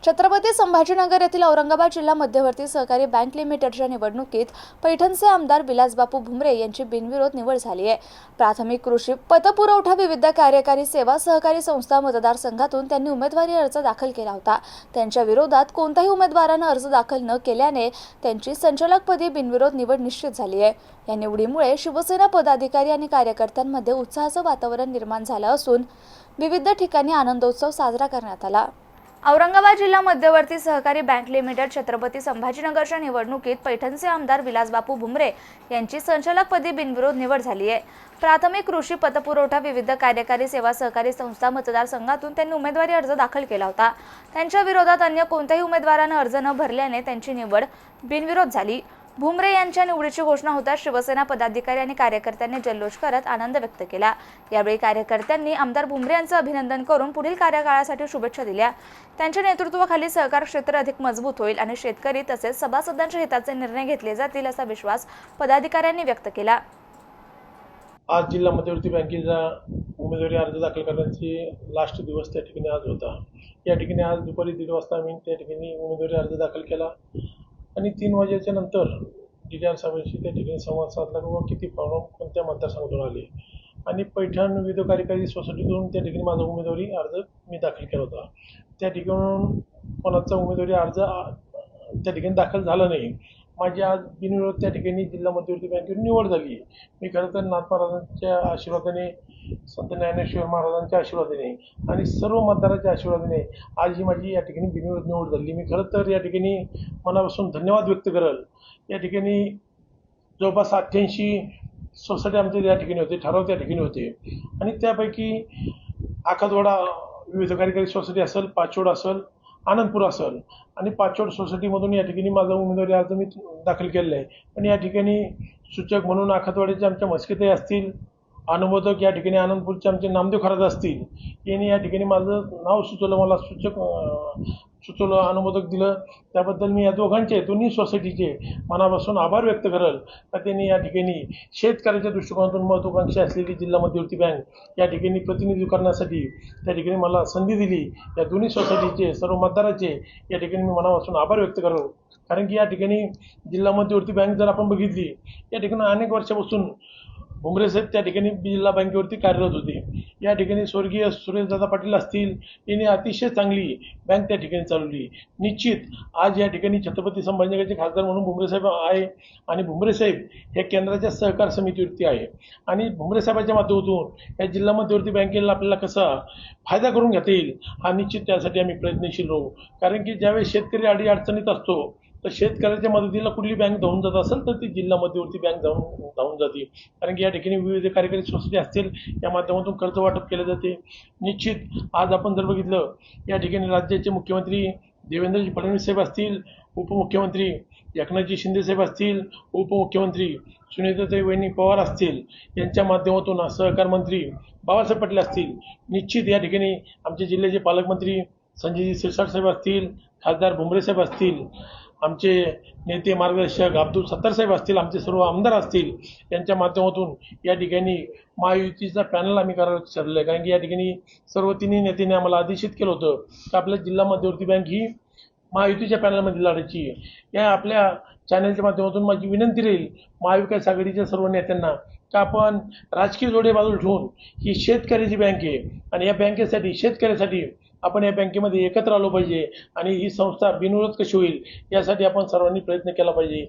छत्रपती संभाजीनगर येथील औरंगाबाद जिल्हा मध्यवर्ती सहकारी बँक लिमिटेडच्या निवडणुकीत पैठणचे आमदार विलासबापू भुमरे यांची बिनविरोध निवड झाली आहे। प्राथमिक कृषी पतपुरवठा विविध कार्यकारी सेवा सहकारी संस्था मतदारसंघातून त्यांनी उमेदवारी अर्ज दाखल केला होता। त्यांच्या विरोधात कोणत्याही उमेदवाराने अर्ज दाखल न केल्याने त्यांची संचालकपदी बिनविरोध निवड निश्चित झाली आहे। या निवडीमुळे शिवसेना पदाधिकारी आणि कार्यकर्त्यांमध्ये उत्साहाचं वातावरण निर्माण झालं असून विविध ठिकाणी आनंदोत्सव साजरा करण्यात आला। औरंगाबाद जिल्हा मध्यवर्ती सहकारी बँक लिमिटेड छत्रपती संभाजीनगरच्या निवडणुकीत पैठणचे आमदार विलासबापू भुमरे यांची संचालकपदी बिनविरोध निवड झाली आहे। प्राथमिक कृषी पतपुरवठा विविध कार्यकारी सेवा सहकारी संस्था मतदारसंघातून त्यांनी उमेदवारी अर्ज दाखल केला होता। त्यांच्या विरोधात अन्य कोणत्याही उमेदवाराने अर्ज न भरल्याने त्यांची निवड बिनविरोध झाली। भुमरे यांच्या निवडीची घोषणा होताच शिवसेना पदाधिकारी आणि कार्यकर्त्यांनी जल्लोष करत आनंद व्यक्त केला। यावेळी कार्यकर्त्यांनी आमदार भुमरे यांचे अभिनंदन करून पुढील कार्यकाळासाठी शुभेच्छा दिल्या। त्यांच्या नेतृत्वाखाली सहकार क्षेत्र अधिक मजबूत होईल आणि शेतकरी तसेच सभासदांच्या हिताचे निर्णय घेतले जातील असा विश्वास पदाधिकाऱ्यांनी व्यक्त केला। आज जिल्हा मध्यवर्ती बँकेचा उमेदवारी अर्ज दाखल करण्याची लास्ट दिवस त्या ठिकाणी आज होता। या ठिकाणी आज दुपारी 1:30 वाजता आम्ही त्या ठिकाणी उमेदवारी अर्ज दाखल केला आणि 3 वाजेच्या नंतर DDR साहेबांशी त्या ठिकाणी संवाद साधला किंवा किती फॉर्म कोणत्या मतदारसंघातून आले आणि पैठण विविध कार्यकारी सोसायटीतून त्या ठिकाणी माझा उमेदवारी अर्ज मी दाखल केला होता। त्या ठिकाणून कोणाचा उमेदवारी अर्ज त्या ठिकाणी दाखल झाला नाही। माझी आज बिनविरोध त्या ठिकाणी जिल्हा मध्यवर्ती बँकेतून निवड झाली। मी खरं तर नाथ महाराजांच्या आशीर्वादाने, संत ज्ञानेश्वर महाराजांच्या आशीर्वादाने आणि सर्व मतदारांच्या आशीर्वादाने आज ही माझी या ठिकाणी बिनविरोध निवड झाली। मी खरं तर या ठिकाणी मनापासून धन्यवाद व्यक्त करेल। या ठिकाणी जवळपास 88 सोसायटी आमच्या या ठिकाणी होते, ठराव त्या ठिकाणी होते आणि त्यापैकी आखातवाडा विविध कार्यकारी सोसायटी असेल, पाचोड असेल, आनंदपूर असेल आणि पाचोड सोसायटीमधून या ठिकाणी माझा उमेदवारी अर्ज मी दाखल केलेला आहे। पण या ठिकाणी सूचक म्हणून आखातवाडीचे आमच्या मस्केताई असतील, अनुमोदक या ठिकाणी आनंदपूरचे आमचे नामदेव खरात असतील, यांनी या ठिकाणी माझं नाव सुचवलं, मला सूचक सुचवलं, अनुमोदक दिलं। त्याबद्दल मी या दोन्ही सोसायटीचे मनापासून आभार व्यक्त करेल। तर त्यांनी या ठिकाणी शेतकऱ्याच्या दृष्टिकोनातून महत्त्वाकांक्षी असलेली जिल्हा मध्यवर्ती बँक या ठिकाणी प्रतिनिधित्व करण्यासाठी त्या ठिकाणी मला संधी दिली। या दोन्ही सोसायटीचे सर्व मतदाराचे या ठिकाणी मी मनापासून आभार व्यक्त करेल। कारण की या ठिकाणी जिल्हा मध्यवर्ती बँक जर आपण बघितली, या ठिकाणी अनेक वर्षापासून भुमरे साहेब त्या ठिकाणी जिल्हा बँकेवरती कार्यरत होते। या ठिकाणी स्वर्गीय सुरेशदादा पाटील असतील, यांनी अतिशय चांगली बँक त्या ठिकाणी चालवली। निश्चित आज या ठिकाणी छत्रपती संभाजीनगरचे खासदार म्हणून भुमरे साहेब आहे आणि भुमरे साहेब हे केंद्राच्या सहकार समितीवरती आहे आणि भुमरे साहेबांच्या माध्यमातून या जिल्हा मध्यवर्ती बँकेला आपल्याला कसा फायदा करून घेता येईल हा निश्चित त्यासाठी आम्ही प्रयत्नशील राहू। कारण की ज्यावेळेस शेतकरी अडचणीत असतो तर शेतकऱ्याच्या मदतीला कुठली बँक धावून जात असेल तर ती जिल्हा मध्यवर्ती बँक धावून जाते। कारण की या ठिकाणी विविध कार्यकारी सोसायटी असतील, या माध्यमातून कर्ज वाटप केले जाते। निश्चित आज आपण जर बघितलं, या ठिकाणी राज्याचे मुख्यमंत्री देवेंद्रजी फडणवीस साहेब असतील, उपमुख्यमंत्री एकनाथजी शिंदे साहेब असतील, उपमुख्यमंत्री सुनीताताई वहिनी पवार असतील, यांच्या माध्यमातून सहकार मंत्री बाबासाहेब पाटील असतील, निश्चित या ठिकाणी आमचे जिल्ह्याचे पालकमंत्री संजयजी शिरसाट साहेब असतील, खासदार भुमरे साहेब असतील, आमचे नेते मार्गदर्शक अब्दुल सत्तार साहेब असतील, आमचे सर्व आमदार असतील, यांच्या माध्यमातून या ठिकाणी महायुतीचा पॅनल आम्ही करायचं ठरलं आहे। कारण की या ठिकाणी सर्व तिन्ही नेत्यांनी आम्हाला आदेशित केलं होतं की आपल्या जिल्हा मध्यवर्ती बँक ही महायुतीच्या पॅनलमध्ये लढायची आहे। या आपल्या चॅनलच्या माध्यमातून माझी विनंती राहील महाविकास आघाडीच्या सर्व नेत्यांना की आपण राजकीय जोडे बाजूला ठेवून ही शेतकऱ्याची बँक आहे आणि या बँकेसाठी शेतकऱ्यासाठी आपण या बँकेमध्ये एकत्र आलो पाहिजे आणि ही संस्था बिनविरोध कशी होईल यासाठी आपण सर्वांनी प्रयत्न केला पाहिजे।